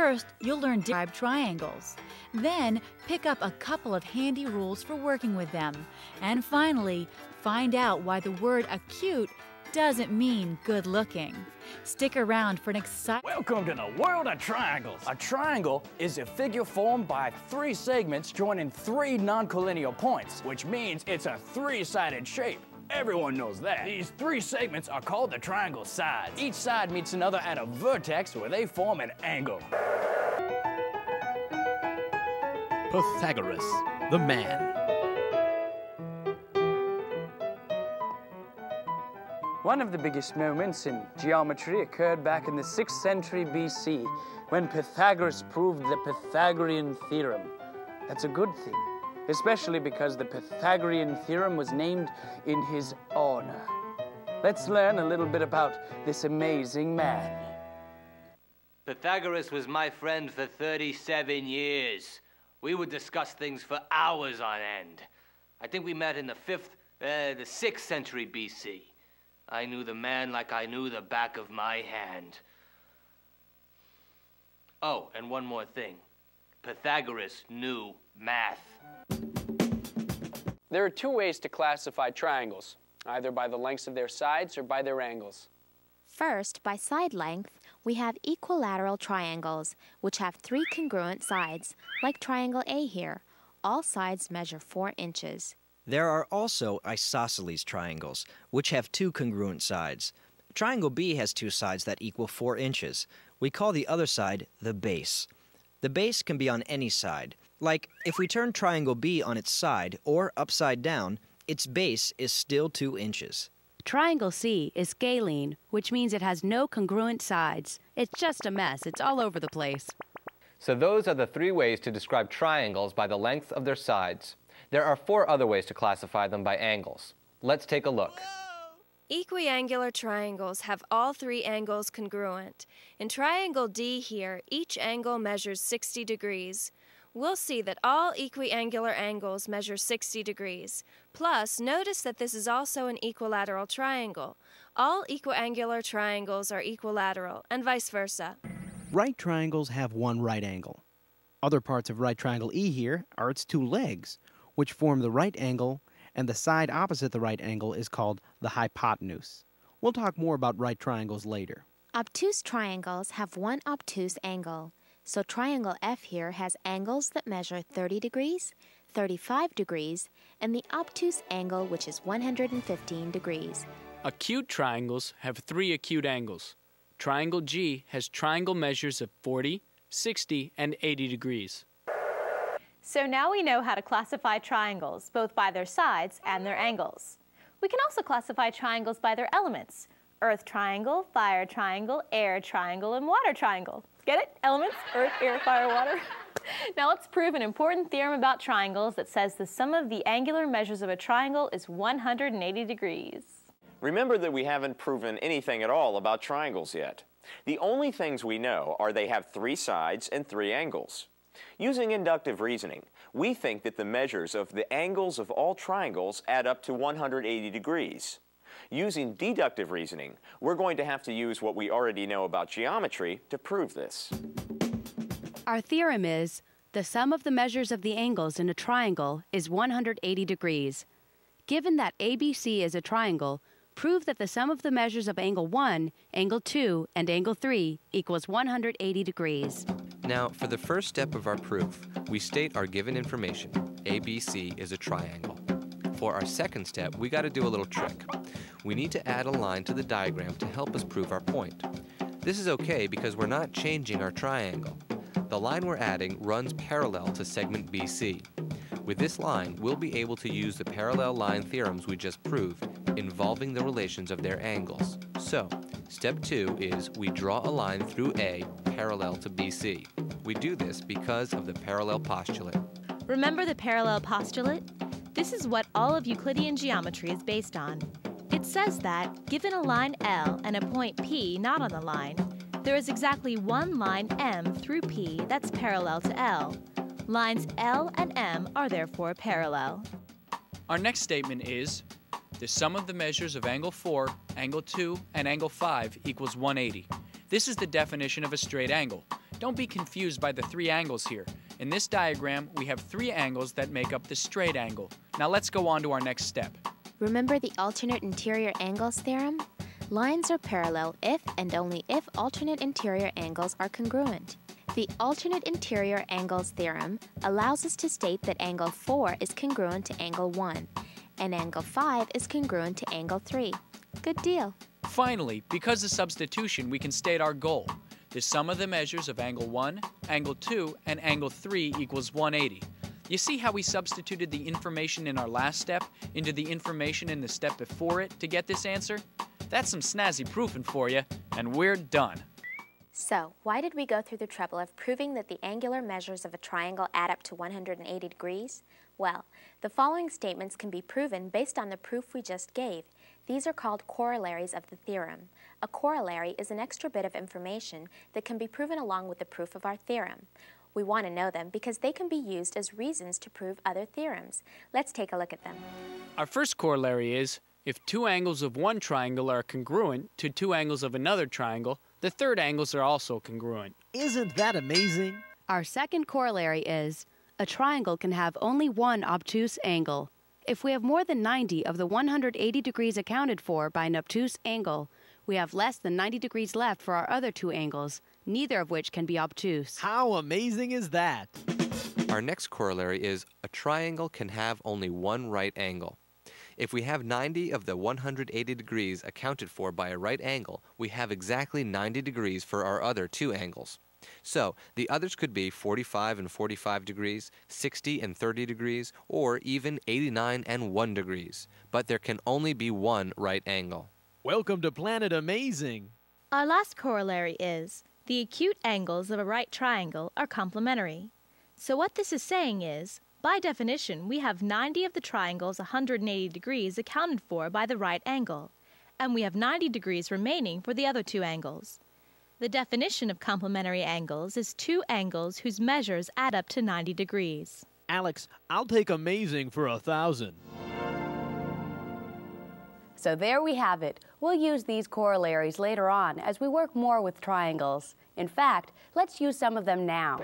First, you'll learn to describe triangles. Then, pick up a couple of handy rules for working with them. And finally, find out why the word acute doesn't mean good looking. Stick around for an exciting... Welcome to the world of triangles. A triangle is a figure formed by 3 segments joining 3 non-collinear points, which means it's a 3-sided shape. Everyone knows that. These 3 segments are called the triangle sides. Each side meets another at a vertex where they form an angle. Pythagoras, the man. One of the biggest moments in geometry occurred back in the 6th century BC when Pythagoras proved the Pythagorean theorem. That's a good thing, especially because the Pythagorean theorem was named in his honor. Let's learn a little bit about this amazing man. Pythagoras was my friend for 37 years. We would discuss things for hours on end. I think we met in the 6th century BC. I knew the man like I knew the back of my hand. Oh, and one more thing. Pythagoras knew math. There are 2 ways to classify triangles, either by the lengths of their sides or by their angles. First, by side length, we have equilateral triangles, which have 3 congruent sides, like triangle A here. All sides measure 4 inches. There are also isosceles triangles, which have 2 congruent sides. Triangle B has 2 sides that equal 4 inches. We call the other side the base. The base can be on any side. Like, if we turn triangle B on its side, or upside down, its base is still 2 inches. Triangle C is scalene, which means it has no congruent sides. It's just a mess. It's all over the place. So those are the 3 ways to describe triangles by the length of their sides. There are 4 other ways to classify them by angles. Let's take a look. Equiangular triangles have all 3 angles congruent. In triangle D here, each angle measures 60 degrees. We'll see that all equiangular angles measure 60 degrees. Plus, notice that this is also an equilateral triangle. All equiangular triangles are equilateral, and vice versa. Right triangles have 1 right angle. Other parts of right triangle E here are its 2 legs, which form the right angle, and the side opposite the right angle is called the hypotenuse. We'll talk more about right triangles later. Obtuse triangles have 1 obtuse angle. So triangle F here has angles that measure 30 degrees, 35 degrees, and the obtuse angle, which is 115 degrees. Acute triangles have 3 acute angles. Triangle G has triangle measures of 40, 60, and 80 degrees. So now we know how to classify triangles, both by their sides and their angles. We can also classify triangles by their elements: earth triangle, fire triangle, air triangle, and water triangle. Get it? Elements, earth, air, fire, water. Now let's prove an important theorem about triangles that says the sum of the angular measures of a triangle is 180 degrees. Remember that we haven't proven anything at all about triangles yet. The only things we know are they have 3 sides and 3 angles. Using inductive reasoning, we think that the measures of the angles of all triangles add up to 180 degrees. Using deductive reasoning, we're going to have to use what we already know about geometry to prove this. Our theorem is the sum of the measures of the angles in a triangle is 180 degrees. Given that ABC is a triangle, prove that the sum of the measures of angle 1, angle 2, and angle 3 equals 180 degrees. Now, for the first step of our proof, we state our given information. ABC is a triangle. For our second step, we got to do a little trick. We need to add a line to the diagram to help us prove our point. This is okay because we're not changing our triangle. The line we're adding runs parallel to segment BC. With this line, we'll be able to use the parallel line theorems we just proved, involving the relations of their angles. So, step 2 is we draw a line through A parallel to BC. We do this because of the parallel postulate. Remember the parallel postulate? This is what all of Euclidean geometry is based on. It says that, given a line L and a point P not on the line, there is exactly 1 line M through P that's parallel to L. Lines L and M are therefore parallel. Our next statement is the sum of the measures of angle 4, angle 2, and angle 5 equals 180. This is the definition of a straight angle. don't be confused by the three angles here. In this diagram, we have three angles that make up the straight angle. Now let's go on to our next step. Remember the alternate interior angles theorem? Lines are parallel if and only if alternate interior angles are congruent. The alternate interior angles theorem allows us to state that angle 4 is congruent to angle 1, and angle 5 is congruent to angle 3. Good deal. Finally, because of substitution, we can state our goal. The sum of the measures of angle 1, angle 2, and angle 3 equals 180. You see how we substituted the information in our last step into the information in the step before it to get this answer? That's some snazzy proofing for you, and we're done. So, why did we go through the trouble of proving that the angular measures of a triangle add up to 180 degrees? Well, the following statements can be proven based on the proof we just gave. These are called corollaries of the theorem. A corollary is an extra bit of information that can be proven along with the proof of our theorem. We want to know them because they can be used as reasons to prove other theorems. Let's take a look at them. Our first corollary is, if two angles of one triangle are congruent to two angles of another triangle, the third angles are also congruent. Isn't that amazing? Our second corollary is, a triangle can have only one obtuse angle. If we have more than 90 of the 180 degrees accounted for by an obtuse angle, we have less than 90 degrees left for our other two angles, neither of which can be obtuse. How amazing is that? Our next corollary is, a triangle can have only one right angle. If we have 90 of the 180 degrees accounted for by a right angle, we have exactly 90 degrees for our other two angles. So, the others could be 45 and 45 degrees, 60 and 30 degrees, or even 89 and 1 degrees. But there can only be one right angle. Welcome to Planet Amazing. Our last corollary is, the acute angles of a right triangle are complementary. So what this is saying is, by definition, we have 90 of the triangle's 180 degrees accounted for by the right angle, and we have 90 degrees remaining for the other two angles. The definition of complementary angles is two angles whose measures add up to 90 degrees. Alex, I'll take amazing for 1,000. So there we have it. We'll use these corollaries later on as we work more with triangles. In fact, let's use some of them now.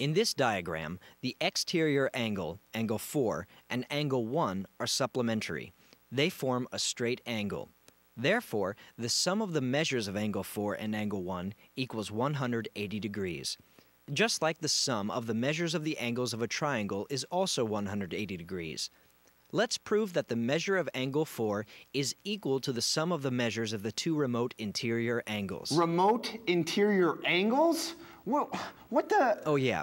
In this diagram, the exterior angle, angle 4, and angle 1 are supplementary. They form a straight angle. Therefore, the sum of the measures of angle 4 and angle 1 equals 180 degrees. Just like the sum of the measures of the angles of a triangle is also 180 degrees. Let's prove that the measure of angle 4 is equal to the sum of the measures of the two remote interior angles. Remote interior angles? What the? Oh yeah.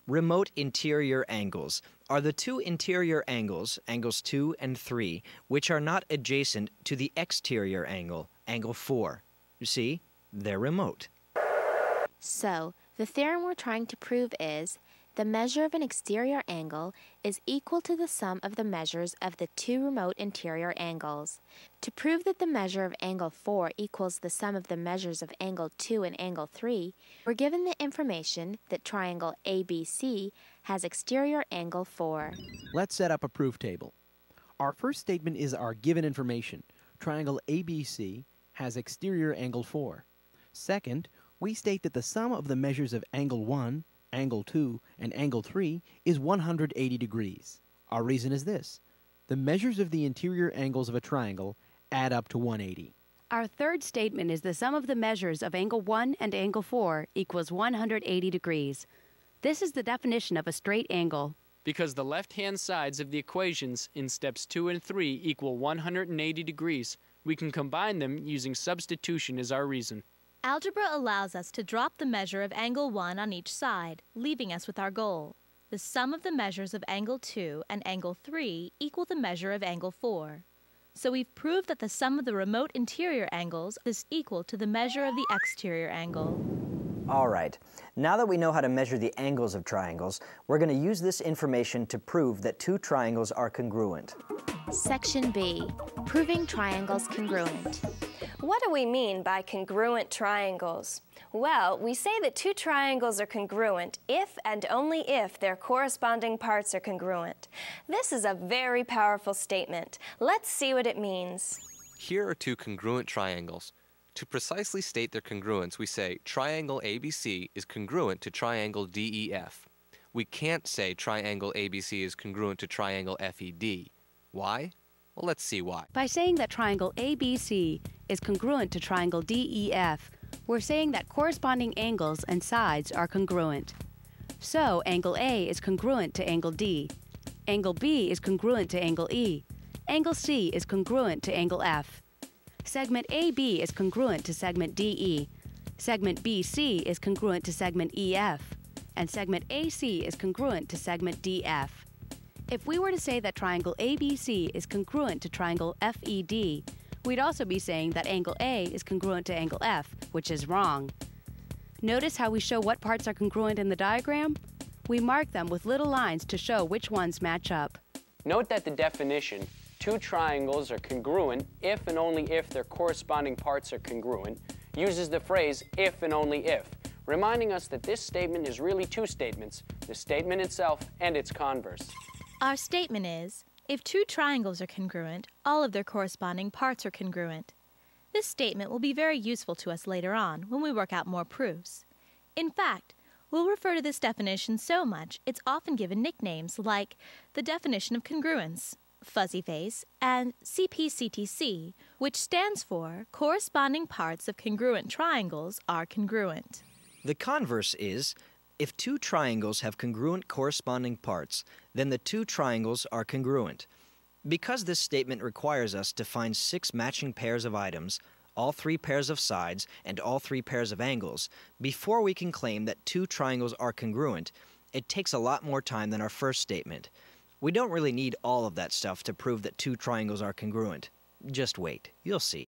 Remote interior angles are the two interior angles, angles 2 and 3, which are not adjacent to the exterior angle, angle 4. You see? They're remote. So, the theorem we're trying to prove is, the measure of an exterior angle is equal to the sum of the measures of the two remote interior angles. To prove that the measure of angle 4 equals the sum of the measures of angle 2 and angle 3, we're given the information that triangle ABC has exterior angle 4. Let's set up a proof table. Our first statement is our given information. Triangle ABC has exterior angle 4. Second, we state that the sum of the measures of angle 1, angle 2, and angle 3 is 180 degrees. Our reason is this. The measures of the interior angles of a triangle add up to 180. Our third statement is the sum of the measures of angle 1 and angle 4 equals 180 degrees. This is the definition of a straight angle. Because the left-hand sides of the equations in steps 2 and 3 equal 180 degrees, we can combine them using substitution as our reason. Algebra allows us to drop the measure of angle 1 on each side, leaving us with our goal. The sum of the measures of angle 2 and angle 3 equal the measure of angle 4. So we've proved that the sum of the remote interior angles is equal to the measure of the exterior angle. All right. Now that we know how to measure the angles of triangles, we're going to use this information to prove that two triangles are congruent. Section B, proving triangles congruent. What do we mean by congruent triangles? Well, we say that two triangles are congruent if and only if their corresponding parts are congruent. This is a very powerful statement. Let's see what it means. Here are two congruent triangles. To precisely state their congruence, we say triangle ABC is congruent to triangle DEF. We can't say triangle ABC is congruent to triangle FED. Why? Well, let's see why. By saying that triangle ABC is congruent to triangle DEF, we're saying that corresponding angles and sides are congruent. So, angle A is congruent to angle D. Angle B is congruent to angle E. Angle C is congruent to angle F. Segment AB is congruent to segment DE. Segment BC is congruent to segment EF. And segment AC is congruent to segment DF. If we were to say that triangle ABC is congruent to triangle FED, we'd also be saying that angle A is congruent to angle F, which is wrong. Notice how we show what parts are congruent in the diagram? We mark them with little lines to show which ones match up. Note that the definition, two triangles are congruent if and only if their corresponding parts are congruent, uses the phrase if and only if, reminding us that this statement is really two statements, the statement itself and its converse. Our statement is, if two triangles are congruent, all of their corresponding parts are congruent. This statement will be very useful to us later on when we work out more proofs. In fact, we'll refer to this definition so much it's often given nicknames like the definition of congruence, fuzzy face, and CPCTC, which stands for corresponding parts of congruent triangles are congruent. The converse is, if two triangles have congruent corresponding parts, then the two triangles are congruent. Because this statement requires us to find 6 matching pairs of items, all 3 pairs of sides, and all 3 pairs of angles, before we can claim that two triangles are congruent, it takes a lot more time than our first statement. We don't really need all of that stuff to prove that two triangles are congruent. Just wait, you'll see.